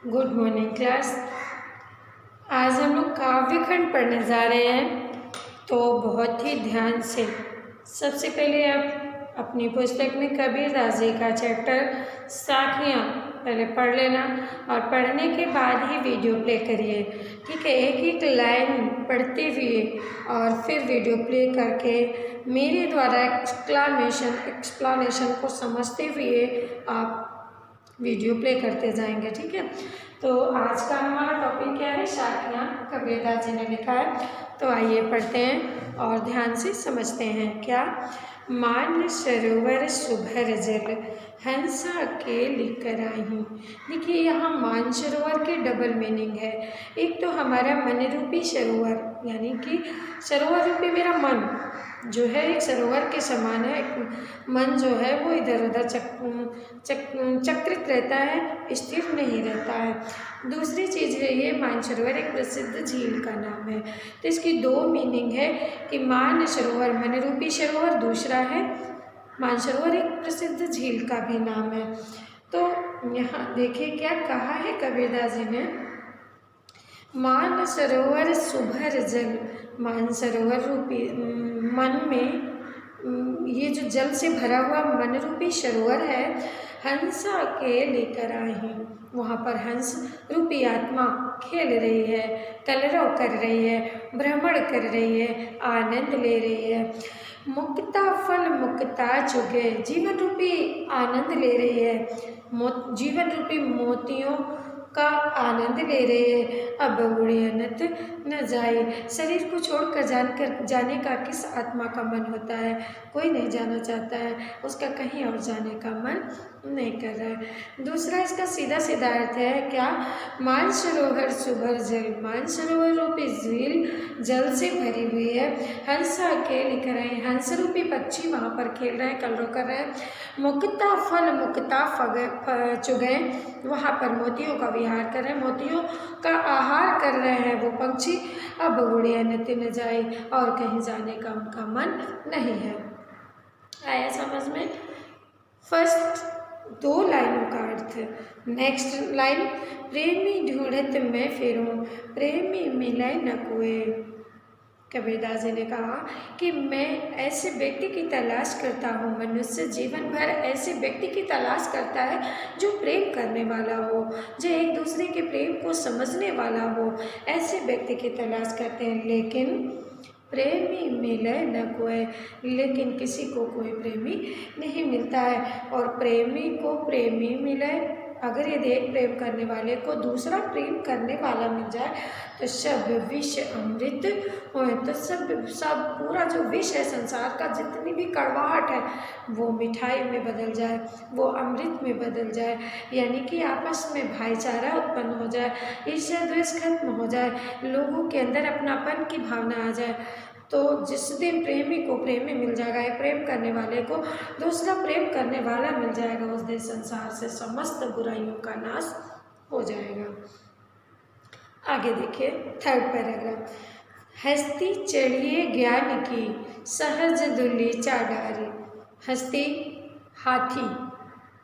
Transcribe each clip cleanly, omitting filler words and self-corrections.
Good morning class. आज हम लोग काव्य खंड पढ़ने जा रहे हैं, तो बहुत ही ध्यान से सबसे पहले आप अपनी पुस्तक में कबीरदास जी का चैप्टर साखियाँ पहले पढ़ लेना और पढ़ने के बाद ही वीडियो प्ले करिए। ठीक है, एक एक लाइन पढ़ते हुए और फिर वीडियो प्ले करके मेरे द्वारा एक्सप्लेनेशन को समझते हुए आप वीडियो प्ले करते जाएंगे। ठीक है, तो आज का हमारा टॉपिक क्या है? साखियाँ, कबीरदास जी ने लिखा है। तो आइए पढ़ते हैं और ध्यान से समझते हैं। क्या? मान सरोवर सुभर जल, हंसा के लिकर आई। देखिए, यहाँ मान सरोवर के डबल मीनिंग है। एक तो हमारा मन रूपी सरोवर, यानी कि सरोवर रूपी मेरा मन जो है एक सरोवर के समान है। मन जो है वो इधर उधर चक्रित रहता है, स्थिर नहीं रहता है। दूसरी चीज़ है, ये मानसरोवर एक प्रसिद्ध झील का नाम है। तो इसकी दो मीनिंग है कि मान सरोवर मन रूपी सरोवर, दूसरा है मानसरोवर एक प्रसिद्ध झील का भी नाम है। तो यहाँ देखिए क्या कहा है कबीरदास जी ने। मान सरोवर सुभर जल, मान सरोवर रूपी मन में ये जो जल से भरा हुआ मन रूपी सरोवर है, हंसा के लेकर आई। वहाँ पर हंस रूपी आत्मा खेल रही है, कलरव कर रही है, भ्रमण कर रही है, आनंद ले रही है। मुक्ता फल मुक्ता चुगे, जीवन रूपी आनंद ले रही है, जीवन रूपी मोतियों का आनंद ले रहे हैं। अब उड़े अनंत न जाए। शरीर को छोड़कर जाने का किस आत्मा का मन होता है? कोई नहीं जाना चाहता है, उसका कहीं और जाने का मन नहीं कर रहा है। दूसरा इसका सीधा सीधा अर्थ है क्या? मान सरोवर सुभर जल, मान सरोवर रूपी झील जल से भरी हुई है। हंसा के लिख रहे हैं, हंस रूपी पक्षी वहाँ पर खेल रहे हैं, कलरव कर रहे हैं। मुक्ता फल मुक्ता चुगे, वहाँ पर मोतियों का विहार कर रहे हैं, मोतियों का आहार कर रहे हैं वो पक्षी। अब उड़े अनंत न जाए, और कहीं जाने का उनका मन नहीं है। आया समझ में? फर्स्ट दो लाइनों का अर्थ। नेक्स्ट लाइन, प्रेमी ढूंढत मैं फिरूं, प्रेमी मिले न कोई। कबीरदास जी ने कहा कि मैं ऐसे व्यक्ति की तलाश करता हूँ, मनुष्य जीवन भर ऐसे व्यक्ति की तलाश करता है जो प्रेम करने वाला हो, जो एक दूसरे के प्रेम को समझने वाला हो। ऐसे व्यक्ति की तलाश करते हैं, लेकिन प्रेमी मिले न कोई, लेकिन किसी को कोई प्रेमी नहीं मिलता है। और प्रेमी को प्रेमी मिले, अगर ये देख प्रेम करने वाले को दूसरा प्रेम करने वाला मिल जाए तो सब विष अमृत हो, तो सब पूरा जो विष है संसार का, जितनी भी कड़वाहट है वो मिठाई में बदल जाए, वो अमृत में बदल जाए। यानी कि आपस में भाईचारा उत्पन्न हो जाए, ईर्ष्या द्वेष खत्म हो जाए, लोगों के अंदर अपनापन की भावना आ जाए। तो जिस दिन प्रेमी को प्रेमी मिल जाएगा, प्रेम करने वाले को दूसरा प्रेम करने वाला मिल जाएगा, उस दिन संसार से समस्त बुराइयों का नाश हो जाएगा। आगे देखिए थर्ड पैराग्राफ। हस्ती चढ़िए ज्ञान की, सहज दुलीचा डारी। हस्ती हाथी,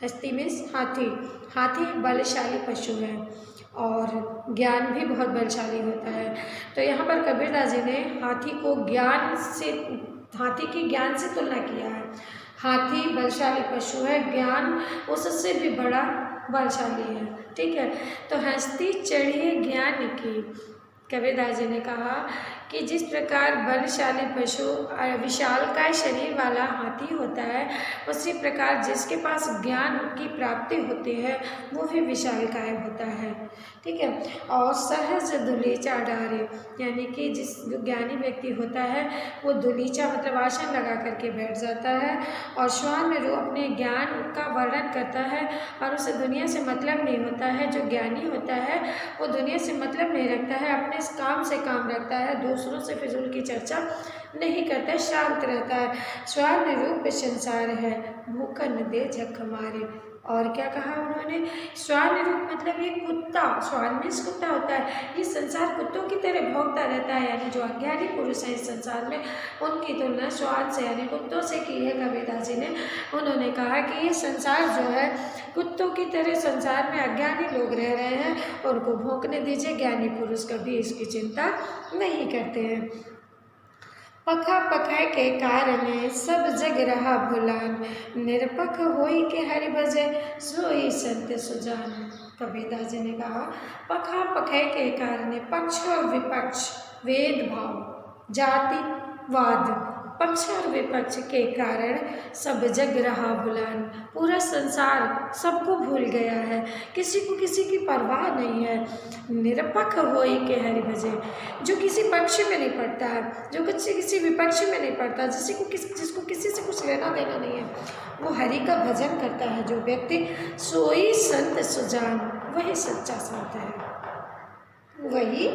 हस्ती मीन्स हाथी। हाथी बलशाली पशु है और ज्ञान भी बहुत बलशाली होता है। तो यहाँ पर कबीरदास जी ने हाथी को ज्ञान से, हाथी की ज्ञान से तुलना किया है। हाथी बलशाली पशु है, ज्ञान उससे भी बड़ा बलशाली है। ठीक है, तो हस्ती चढ़िए ज्ञान की। कबीरदास जी ने कहा कि जिस प्रकार बलशाली पशु विशालकाय शरीर वाला हाथी होता है, उसी प्रकार जिसके पास ज्ञान की प्राप्ति होती है वो भी विशालकाय होता है। ठीक है, और सहज दुलीचा डारे, यानी कि जिस ज्ञानी व्यक्ति होता है वो दुलीचा मतलब आसन लगा करके बैठ जाता है और श्वान में वो अपने ज्ञान का वर्णन करता है और उसे दुनिया से मतलब नहीं होता है। जो ज्ञानी होता है वो दुनिया से मतलब नहीं रखता है, अपने काम से काम रखता है, दूसरों से फिजूल की चर्चा नहीं करता, शांत रहता है। श्वान रूप संसार है, भूखा न दे झक मारे। और क्या कहा उन्होंने, श्वान रूप मतलब ये कुत्ता, श्वान मीन्स कुत्ता होता है, ये संसार कुत्तों की तरह भौंकता रहता है। यानी जो अज्ञानी पुरुष है इस संसार में, उनकी तुलना श्वान से यानी कुत्तों से की है कबीरदास जी ने। उन्होंने कहा कि ये संसार जो है कुत्तों की तरह संसार में अज्ञानी लोग रह रहे हैं, उनको भौंकने दीजिए, ज्ञानी पुरुष कभी इसकी चिंता नहीं करते हैं। पखा पखै के कारणे सब जग रहा भुलान, निरपख होई के हरि भजे सोई संत सुजान। कबीरदास जी ने कहा पखा पखै के कारण, पक्ष और विपक्ष, वेद भाव, जातिवाद, पक्ष और विपक्ष के कारण सब जग रहा भुलान, पूरा संसार सबको भूल गया है, किसी को किसी की परवाह नहीं है। निरपक्ष होई के हरि भजे, जो किसी पक्ष में नहीं पड़ता है, जो किसी विपक्ष में नहीं पड़ता, जिसको किसी से कुछ लेना देना नहीं है, वो हरि का भजन करता है जो व्यक्ति, सोई संत सुजान, वही सच्चा संत है, वही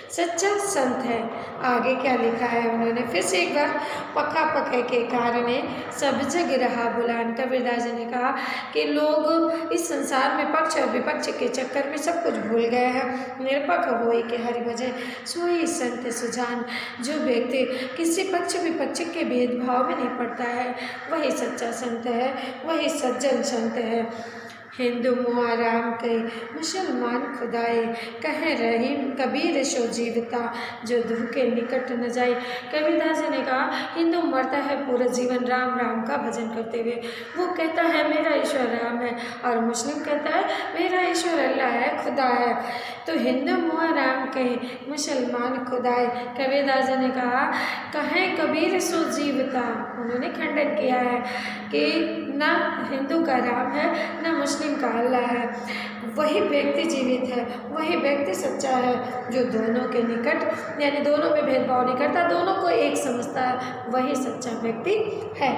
सच्चा संत है। आगे क्या लिखा है उन्होंने, फिर से एक बार, पखा पखे के कारण सब जग रहा भुलान। कबीरदास जी ने कहा कि लोग इस संसार में पक्ष और विपक्ष के चक्कर में सब कुछ भूल गए हैं। निरपक्ष होई के हरि भजे सोई संत सुजान, जो व्यक्ति किसी पक्ष विपक्ष के भेदभाव में नहीं पड़ता है, वही सच्चा संत है, वही सज्जन संत है। हिंदू मुआ राम कहे, मुसलमान खुदाए, कहे रहीम कबीर सो जीवता, जो धूके निकट न जाए। कबीरदास जी ने कहा हिंदू मरता है पूरा जीवन राम राम का भजन करते हुए, वो कहता है मेरा ईश्वर राम है, और मुस्लिम कहता है मेरा ईश्वर अल्लाह है, खुदा है। तो हिंदू मुआ राम कहे, मुसलमान खुदाए। कबीरदास जी ने कहा कहे कबीर सो जीवता, उन्होंने खंडन किया है कि ना हिंदू का राम है ना मुस्लिम का अल्लाह है, वही व्यक्ति जीवित है, वही व्यक्ति सच्चा है, जो दोनों के निकट यानी दोनों में भेदभाव नहीं करता, दोनों को एक समझता है, वही सच्चा व्यक्ति है।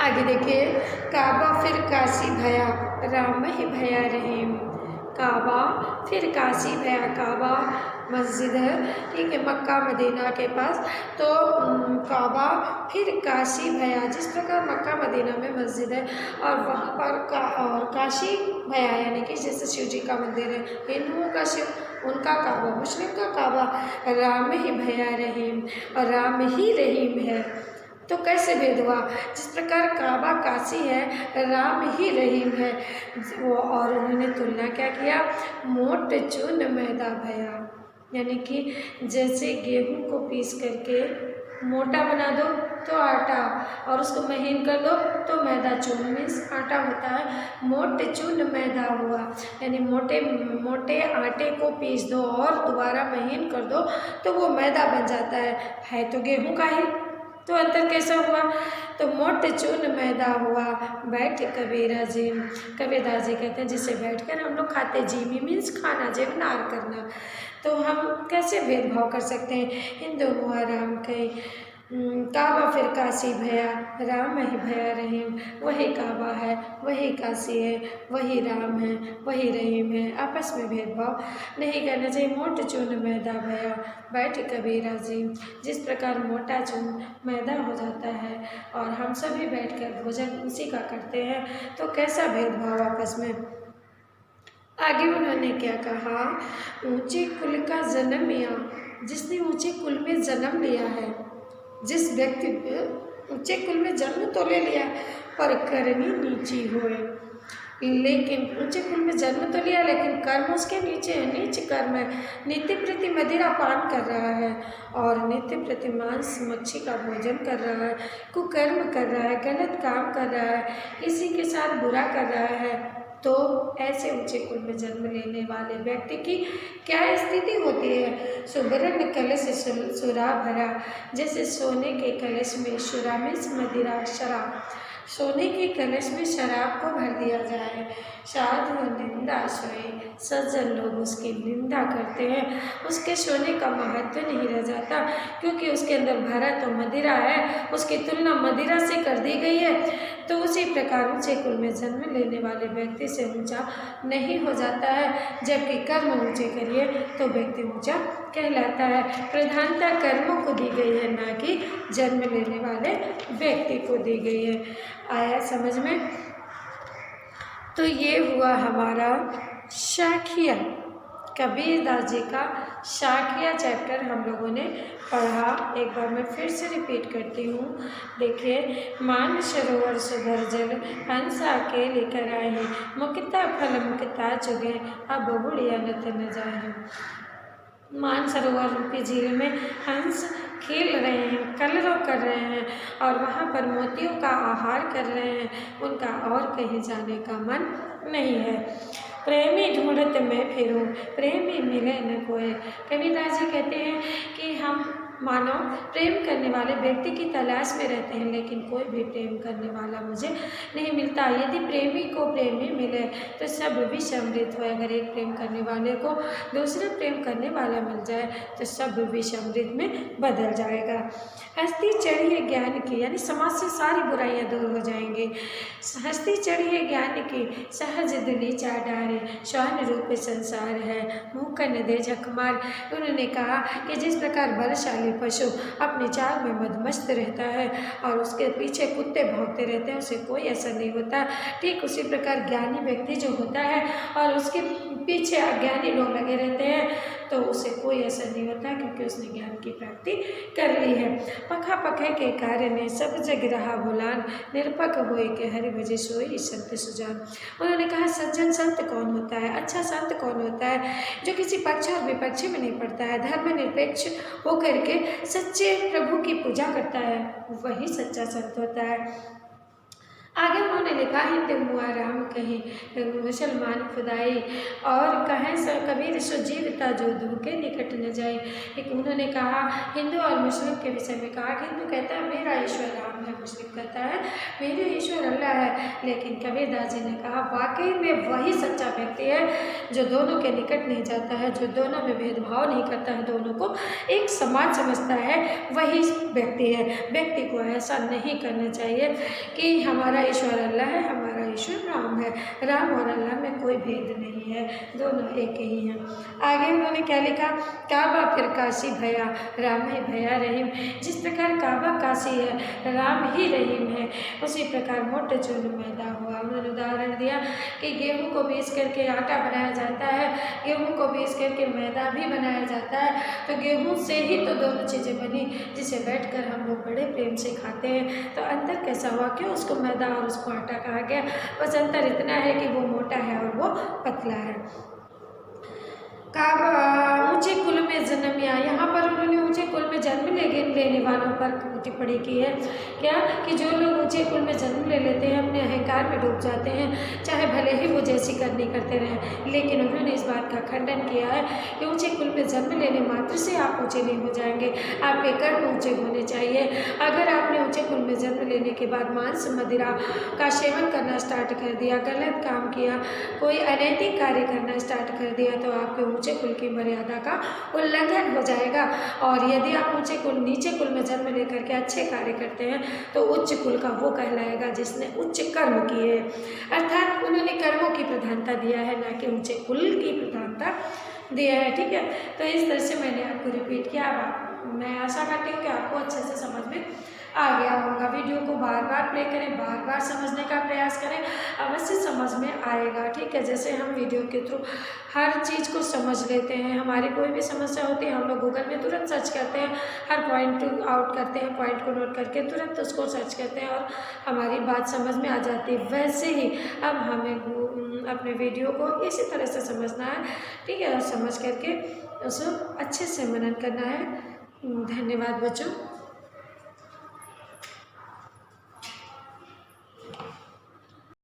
आगे देखिए, काबा फिर काशी भया, राम ही भया रहीम। काबा फिर काशी भया, काबा मस्जिद है, ठीक है, मक्का मदीना के पास। तो काबा फिर काशी भया, जिस प्रकार मक्का मदीना में मस्जिद है और वहाँ पर और काशी भया यानी कि जैसे शिव जी का मंदिर है, हिंदुओं का शिव, उनका काबा, मुस्लिम का काबा, राम ही भया रहीम, और राम ही रहीम है। तो कैसे भेद हुआ, जिस प्रकार काबा काशी है, राम ही रहीम है वो। और उन्होंने तुलना क्या किया, मोट चून मैदा भया, यानी कि जैसे गेहूं को पीस करके मोटा बना दो तो आटा, और उसको महीन कर दो तो मैदा, चून मीन्स आटा होता है, मोट चून मैदा हुआ, यानी मोटे मोटे आटे को पीस दो और दोबारा महीन कर दो तो वो मैदा बन जाता है तो गेहूं का ही, तो अंतर कैसा हुआ, तो मोट चून मैदा हुआ। बैठ कबीरा जी, कबीरदास जी कहते हैं जिसे बैठकर हम लोग खाते, जीमी मीन्स खाना, जीवनार करना। तो हम कैसे भेदभाव कर सकते हैं, हिंदू मुआ राम कहे, काबा फिर काशी भया, राम ही भया रहीम, वही काबा है, वही काशी है, वही राम है, वही रहीम है। आपस में भेदभाव नहीं करना चाहिए। मोट चून मैदा भया, बैठ कबीरा जी, जिस प्रकार मोटा चून मैदा हो जाता है और हम सभी बैठकर भोजन उसी का करते हैं, तो कैसा भेदभाव आपस में। आगे उन्होंने क्या कहा, ऊंचे कुल का जन्म लिया, जिसने ऊंचे कुल में जन्म लिया है, जिस व्यक्ति ने ऊंचे कुल में जन्म तो ले लिया पर करनी नीची हुए, लेकिन ऊंचे कुल में जन्म तो लिया लेकिन कर्म उसके नीचे है, नीच कर्म है। नित्य प्रति मदिरा पान कर रहा है और नित्य प्रति मांस मच्छी का भोजन कर रहा है, कुकर्म कर रहा है, गलत काम कर रहा है, किसी के साथ बुरा कर रहा है, तो ऐसे ऊंचे कुल में जन्म लेने वाले व्यक्ति की क्या स्थिति होती है। सुवर्ण कलश सुरा भरा, जैसे सोने के कलश में, शुरा में मदिरा शराब, सोने के कलश में शराब को भर दिया जाए, साधु निंदा सोए, सज्जन लोग उसकी निंदा करते हैं, उसके सोने का महत्व नहीं रह जाता, क्योंकि उसके अंदर भरा तो मदिरा है, उसकी तुलना मदिरा से कर दी गई है। तो उसी प्रकार ऊंचे कुल में जन्म लेने वाले व्यक्ति से ऊंचा नहीं हो जाता है, जबकि कर्म ऊंचे करिए तो व्यक्ति ऊंचा कहलाता है। प्रधानता कर्मों को दी गई है, ना कि जन्म लेने वाले व्यक्ति को दी गई है। आया समझ में? तो ये हुआ हमारा शाखिया, कबीरदास जी का शाखिया चैप्टर हम लोगों ने पढ़ा। एक बार मैं फिर से रिपीट करती हूँ। देखिए, मान सरोवर सुधर जल हंसा के लेकर आए, मुक्ता फल मुक्ता चुगे अब बुढ़िया नत न जाए। मान सरोवर रूपी झील में हंस खेल रहे हैं, कलरव कर रहे हैं और वहाँ पर मोतियों का आहार कर रहे हैं, उनका और कहीं जाने का मन नहीं है। प्रेमी ढूंढत मैं फिरूं, प्रेमी मिले न कोई। कबीरदास जी कहते हैं कि हम मानो प्रेम करने वाले व्यक्ति की तलाश में रहते हैं, लेकिन कोई भी प्रेम करने वाला मुझे नहीं मिलता। यदि प्रेमी को प्रेमी मिले तो सब विषमृत हो। अगर एक प्रेम करने वाले को दूसरा प्रेम करने वाला मिल जाए तो सब विषमृत में बदल जाएगा। हस्ती चढ़िए ज्ञान की, यानी समाज से सारी बुराइयां दूर हो जाएंगी। हस्ती चढ़िए ज्ञान की, सहज दिली चार डारे, श्वान रूप संसार है, मुँह कर न दे झक मार। उन्होंने कहा कि जिस प्रकार बलशाली पशु अपने चाल में मदमस्त रहता है और उसके पीछे कुत्ते भौंकते रहते हैं, उसे कोई असर नहीं होता, ठीक उसी प्रकार ज्ञानी व्यक्ति जो होता है और उसके पीछे अज्ञानी लोग लगे रहते हैं तो उसे कोई असर नहीं होता, क्योंकि उसने ज्ञान की प्राप्ति कर ली है। पखा पखे के कार्य ने सब जग रहा भुलान, निरपक होए के हरि भजे सोई संत सुजान। उन्होंने कहा सज्जन संत कौन होता है, अच्छा संत कौन होता है, जो किसी पक्ष और विपक्ष में नहीं पड़ता है, धर्म निरपेक्ष होकर के सच्चे प्रभु की पूजा करता है, वही सच्चा संत होता है। आगे उन्होंने लिखा हिंद मुआ राम कहीं, मुसलमान खुदाई और कहें कबीर सो जीवता जो दूर के निकट न जाए। एक उन्होंने कहा हिंदू और मुस्लिम के विषय में कहा कि हिंदू कहता है मेरा ईश्वर राम है, मुस्लिम कहता है मेरे ईश्वर अल्लाह है, लेकिन कबीरदास जी ने कहा वाकई में वही सच्चा व्यक्ति है जो दोनों के निकट नहीं जाता है, जो दोनों में भेदभाव नहीं करता है, दोनों को एक समान समझता है, वही व्यक्ति है। व्यक्ति को ऐसा नहीं करना चाहिए कि हमारा ईश्वर अल्लाह है, हमारा ईश्वर राम है, राम और अल्लाह में कोई भेद नहीं है, दोनों एक ही हैं। आगे उन्होंने क्या लिखा, काबा फिर काशी भया, राम ही भया रहीम। जिस प्रकार काबा काशी है, राम ही रहीम है, उसी प्रकार मोटे चूर्ण मैदा हुआ। उन्होंने उदाहरण दिया कि गेहूँ को पीस करके आटा बनाया जाता है, गेहूँ को पीस करके मैदा भी बनाया जाता है, तो गेहूँ से ही तो दोनों चीज़ें बनी, जिसे बैठकर हम लोग बड़े प्रेम से खाते हैं। तो अंतर कैसा हुआ, क्यों उसको मैदा और उसको आटा कहा गया? बस अंतर इतना है कि वो मोटा है और वो पतला है। काबा ऊंचे कुल में जन्म या, यहाँ पर उन्होंने ऊंचे कुल में जन्म लेने वालों पर टिप्पणी की है क्या कि जो लोग ऊंचे कुल में जन्म ले लेते हैं अपने अहंकार में डूब जाते हैं, चाहे भले ही वो जैसी करनी करते रहें। लेकिन उन्होंने इस बात का खंडन किया है कि ऊंचे कुल में जन्म लेने मात्र से आप ऊंचे नहीं हो जाएंगे, आपके कर्म ऊंचे होने चाहिए। अगर आपने ऊंचे कुल में जन्म लेने के बाद मांस मदिरा का सेवन करना स्टार्ट कर दिया, गलत काम किया, कोई अनैतिक कार्य करना स्टार्ट कर दिया, तो आपके ऊंचे कुल की मर्यादा का उल्लंघन हो जाएगा। और यदि आप ऊंचे कुल नीचे कुल में जन्म लेकर के अच्छे कार्य करते हैं तो उच्च कुल का वो कहलाएगा जिसने उच्च कर्म किए। अर्थात उन्होंने कर्मों की प्रधानता दिया है, ना कि ऊंचे कुल की प्रधानता दिया है। ठीक है, तो इस तरह से मैंने आपको रिपीट किया। मैं आशा करती हूँ कि आपको अच्छे से समझ में आ गया होगा। वीडियो को बार बार प्ले करें, बार बार समझने का प्रयास करें, अवश्य समझ में आएगा। ठीक है, जैसे हम वीडियो के थ्रू हर चीज़ को समझ लेते हैं, हमारी कोई भी समस्या होती है हम लोग गूगल में तुरंत सर्च करते हैं, हर पॉइंट आउट करते हैं, पॉइंट को नोट करके तुरंत उसको सर्च करते हैं और हमारी बात समझ में आ जाती है। वैसे ही अब हमें अपने वीडियो को इसी तरह से समझना है। ठीक है, और समझ करके उसको अच्छे से मनन करना है। धन्यवाद बच्चों।